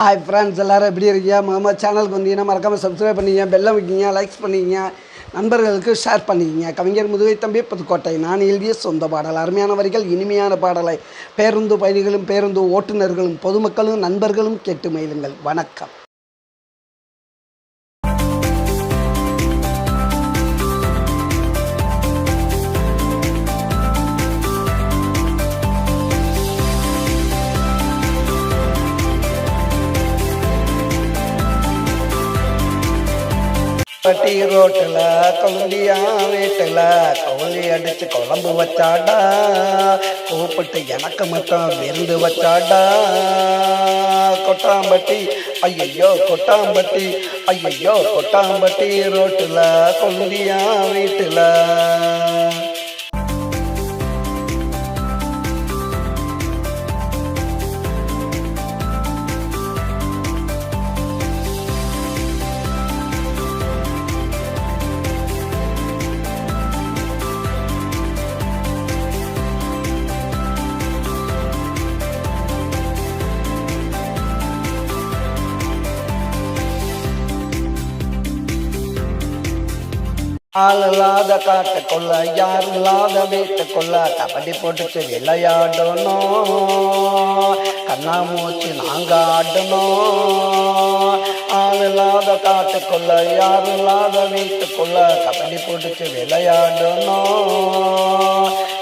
Hi friends, எல்லோரும் எப்படி இருக்கீங்க? முகமது சேனலுக்கு வந்தீங்கன்னா மறக்காமல் சப்ஸ்கிரைப் பண்ணிக்கிங்க, பெல்லை வைக்கிங்க, லைக்ஸ் பண்ணிக்கிங்க, நண்பர்களுக்கு ஷேர் பண்ணிக்கிங்க. கவிஞர் முதுகை தம்பி புதுக்கோட்டை. நான் எழுதிய சொந்த பாடல். அருமையான வரிகள், இனிமையான பாடலை பேருந்து பயணிகளும் பேருந்து ஓட்டுநர்களும் பொதுமக்களும் நண்பர்களும் கேட்டு மகிழுங்கள். வணக்கம். பட்டி ரோட்டில் கொழுந்தியா வீட்டில் கவுளி அடித்து குழம்பு வச்சாடா, கூப்பிட்டு எனக்கு மட்டும் விருந்து வச்சாடா. கொட்டாம்பட்டி ஐயையோ, கொட்டாம்பட்டி ஐயையோ, கொட்டாம்பட்டி ரோட்டில் கொழுந்தியா வீட்டில். ஆள் இல்லாத காட்டுக்குள்ள, யார் இல்லாத வீட்டுக்குள்ள கபடி போட்டுச்சு விளையாடணும், கண்ணாமூச்சி நாங்க ஆடணும். ஆள் இல்லாத காட்டுக்குள்ள, யார் இல்லாத வீட்டுக்குள்ள கபடி போட்டுச்சு விளையாடணும்,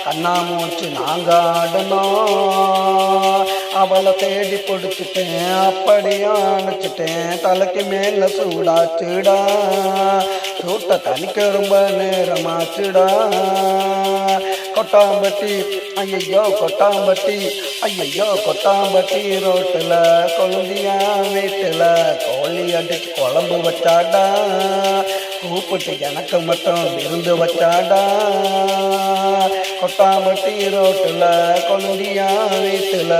கண்ணாமூச்சி நாங்க ஆடணும். அவளை தேடி பிடிச்சிட்டேன், அப்படியே அணைச்சிட்டேன், தலைக்கு மேல சூடாச்சுடா, சூட்டை தனிக்க ரொம்ப நேரமாச்சுடா. கொட்டாம்பட்டி ஐயையோ, கொட்டாம்பட்டி ஐயையோ, கொட்டாம்பட்டி ரோட்டில் கொழுந்தியா வீட்டில் கோழி அடிச்சு குழம்பு வச்சாடா, கூப்பிட்டு எனக்கு மட்டும் விருந்து வச்சாடா. கொட்டாம்பட்டி ரோட்டில் கொழுந்தியா வீட்டில்.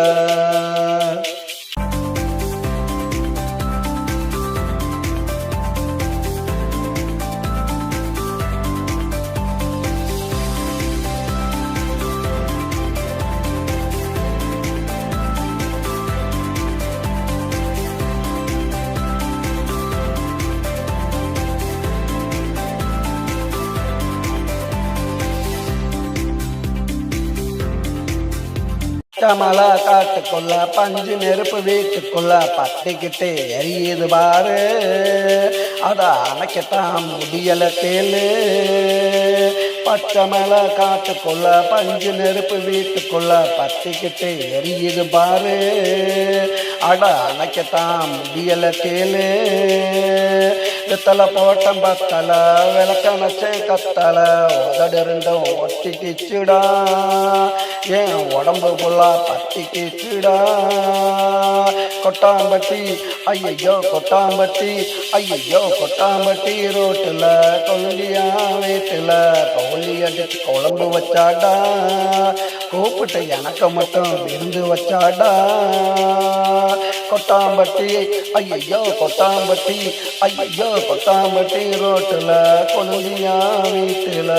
மலை காட்டுக்குள்ள பஞ்சு நெருப்பு வீட்டுக்குள்ள பத்திக்கிட்டு எரியுது பாரு, அத அணைக்கத்தான் முடியல கேளு. பச்சை மலை காட்டுக்குள்ள பஞ்சு நெருப்பு வீட்டுக்குள்ள பத்திக்கிட்டு எரியுது பாரு, அட அணைக்கத்தான் முடியல கேளு. வித்தலை போட்டம் பத்தல, விளக்கணச்சே கத்தல, உதடு ரெண்டும் ஒட்டிக்கிச்சுடா, ஏன் உடம்பு ஃபுல்லா பத்திக்கிச்சுடா. கொட்டாம்பட்டி ஐயையோ, கொட்டாம்பட்டி ஐயையோ, கொட்டாம்பட்டி ரோட்டில் கொழுந்தியா வீட்டில் கோழி அடிச்சு குழம்பு வச்சாடா, கூப்பிட்டு எனக்கு மட்டும் விருந்து வச்சாடா. கொட்டாம்பட்டி ஐயையோ, கொட்டாம்பட்டி ஐயையோ, கொட்டாம்பட்டி ரோட்டில் கொழுந்தியா வீட்டில்.